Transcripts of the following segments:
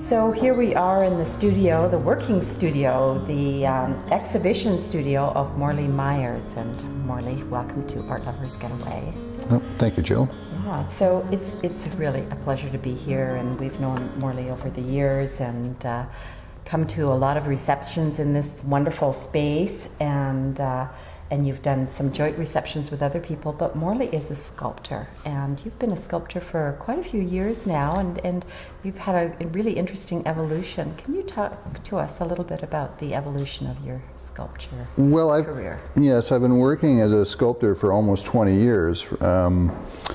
So here we are in the studio, the working studio, the exhibition studio of Morley Myers. And Morley, welcome to Art Lovers Getaway. Well, thank you, Jill. Yeah, so it's really a pleasure to be here, and we've known Morley over the years and come to a lot of receptions in this wonderful space, and you've done some joint receptions with other people, but Morley is a sculptor, and you've been a sculptor for quite a few years now, and you've had a really interesting evolution. Can you talk to us a little bit about the evolution of your sculpture career? Yes, I've been working as a sculptor for almost 20 years,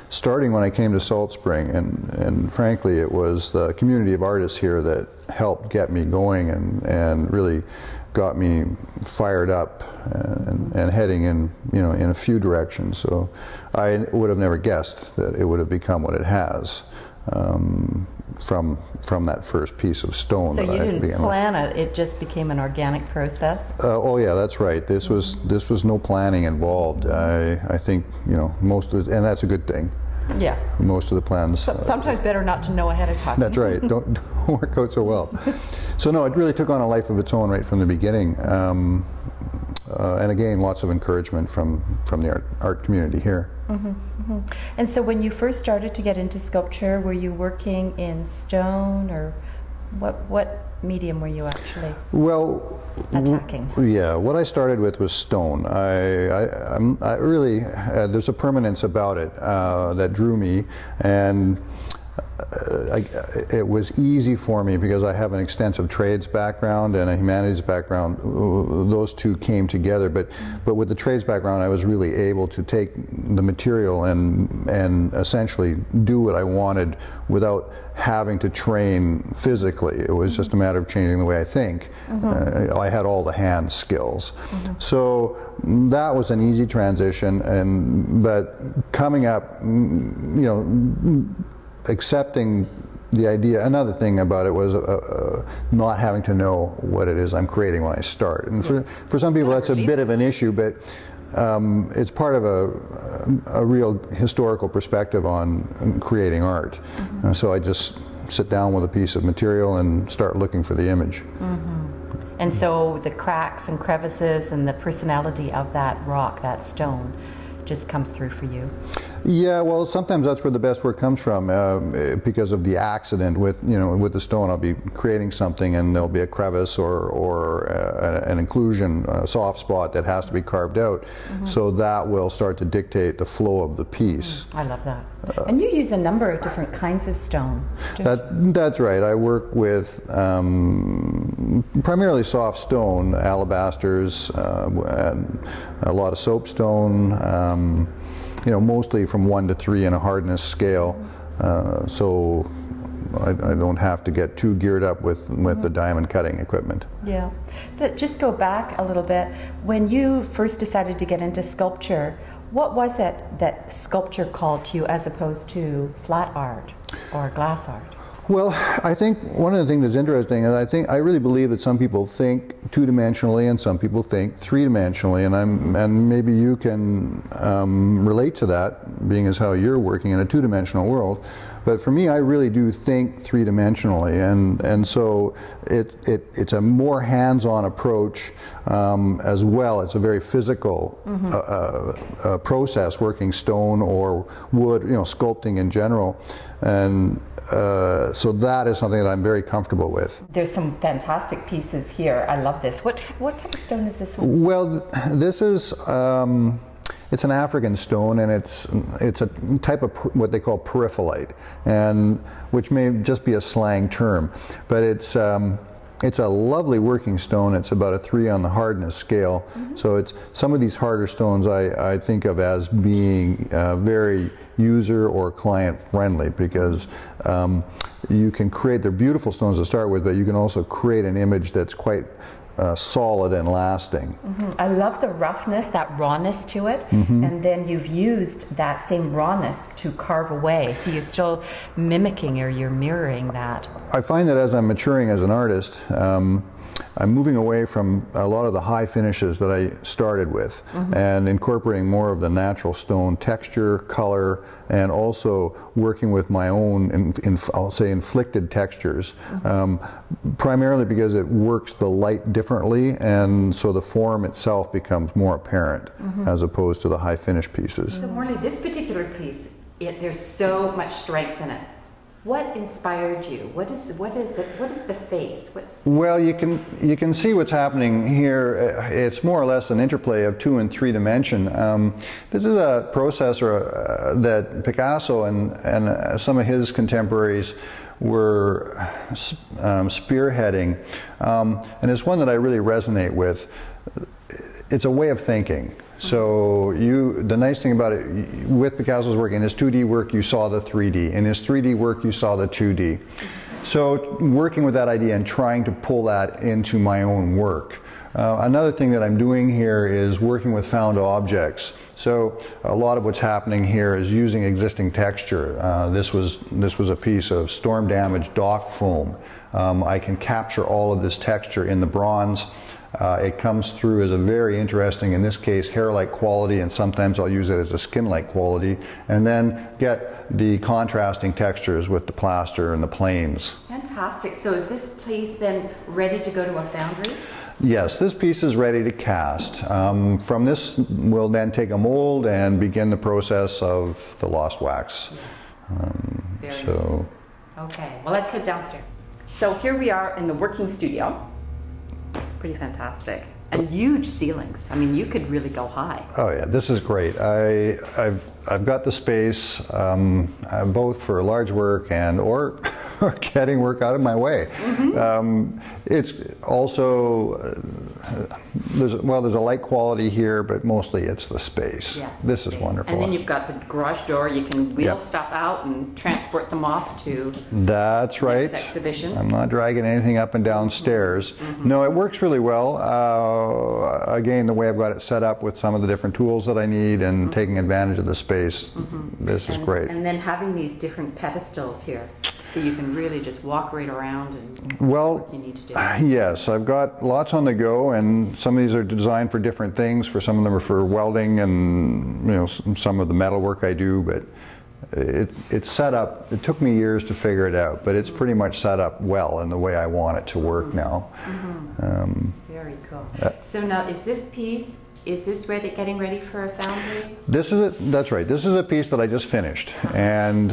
starting when I came to Salt Spring, and frankly it was the community of artists here that helped get me going and really got me fired up and heading in a few directions. So I would have never guessed that it would have become what it has from that first piece of stone. So you didn't plan it; it just became an organic process. Oh yeah, that's right. This was no planning involved. I think most of it, and that's a good thing. Yeah. Most of the plans. Sometimes better not to know ahead of time. That's right. Don't work out so well. So no, it really took on a life of its own right from the beginning. And again, lots of encouragement from the art community here. Mm-hmm, mm-hmm. And so when you first started to get into sculpture, were you working in stone, or what medium were you actually attacking? Yeah, what I started with was stone. I really, there's a permanence about it that drew me, and it was easy for me because I have an extensive trades background and a humanities background. Those two came together, but with the trades background I was really able to take the material and essentially do what I wanted without having to train physically. It was just a matter of changing the way I think. Mm-hmm. I had all the hand skills. Mm-hmm. So that was an easy transition, but coming up, accepting the idea. Another thing about it was not having to know what it is I'm creating when I start. And for some people that's a bit of an issue, but it's part of a real historical perspective on creating art. Mm-hmm. And so I just sit down with a piece of material and start looking for the image. Mm-hmm. And so the cracks and crevices and the personality of that rock, that stone, just comes through for you. Yeah, well, sometimes that's where the best work comes from, because of the accident with the stone. I'll be creating something and there'll be a crevice or an inclusion, a soft spot that has to be carved out. Mm-hmm. So that will start to dictate the flow of the piece. I love that. And you use a number of different kinds of stone. That's right. I work with primarily soft stone, alabasters, and a lot of soapstone. Mostly from 1 to 3 in a hardness scale, so I don't have to get too geared up with the diamond cutting equipment. Yeah. Just go back a little bit. When you first decided to get into sculpture, what was it that sculpture called to you as opposed to flat art or glass art? Well, I think one of the things that's interesting is I really believe that some people think two-dimensionally and some people think three-dimensionally, and maybe you can relate to that, being as how you're working in a two-dimensional world. But for me, I really do think three-dimensionally, and so it's a more hands-on approach as well. It's a very physical process, working stone or wood, sculpting in general, and so that is something that I'm very comfortable with. There's some fantastic pieces here. I love this. What type of stone is this one? Well, this is it's an African stone, and it's a type of what they call periphelite, and which may just be a slang term, but it's a lovely working stone. It's about a 3 on the hardness scale. Mm-hmm. So it's some of these harder stones I think of as being very user or client friendly, because you can create, they're beautiful stones to start with, but you can also create an image that's quite solid and lasting. I love the roughness, that rawness to it, and then you've used that same rawness to carve away, so you're still mimicking or you're mirroring that. I find that as I'm maturing as an artist, I'm moving away from a lot of the high finishes that I started with and incorporating more of the natural stone texture, color, and also working with my own, I'll say, inflicted textures, primarily because it works the light differently, and so the form itself becomes more apparent as opposed to the high finish pieces. So Morley, this particular piece, there's so much strength in it. What inspired you? What is the face? Well, you can see what's happening here. It's more or less an interplay of 2 and 3 dimension. This is a process that Picasso and some of his contemporaries were spearheading, and it's one that I really resonate with. It's a way of thinking. So the nice thing about it, with Picasso's work, in his 2D work you saw the 3D, in his 3D work you saw the 2D. So working with that idea and trying to pull that into my own work. Another thing that I'm doing here is working with found objects. So a lot of what's happening here is using existing texture. This was a piece of storm damaged dock foam. I can capture all of this texture in the bronze. It comes through as a very interesting, in this case, hair-like quality, and sometimes I'll use it as a skin-like quality, and then get the contrasting textures with the plaster and the planes. Fantastic. So is this piece then ready to go to a foundry? Yes, this piece is ready to cast. From this, we'll then take a mold and begin the process of the lost wax. Very good. Okay, well, let's head downstairs. So here we are in the working studio. Pretty fantastic. And huge ceilings. I mean, you could really go high. Oh yeah, this is great. I've got the space both for large work and or getting work out of my way. It's also there's a light quality here, but mostly it's the space. Yes, this is wonderful. And then you've got the garage door. You can wheel stuff out and transport them off to That's right. next exhibition. I'm not dragging anything up and down stairs. No, it works really well. Again, the way I've got it set up with some of the different tools that I need and taking advantage of the space, this is great. And then having these different pedestals here, so you can really just walk right around and well, what you need to do. Yes, I've got lots on the go, and some of these are designed for different things. For some of them are for welding and some of the metal work I do, but it's set up. It took me years to figure it out, but it's pretty much set up well in the way I want it to work now. Very cool. So now, is this piece, getting ready for a foundry? That's right. This is a piece that I just finished, and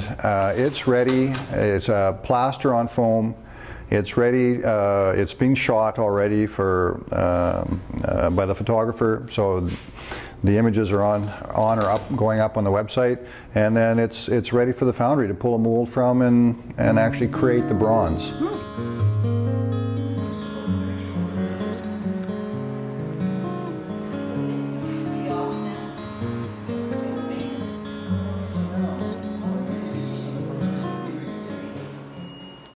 it's ready. It's a plaster on foam. It's ready. It's being shot already for by the photographer. So the images are on or up, going up on the website, and then it's ready for the foundry to pull a mold from and actually create the bronze.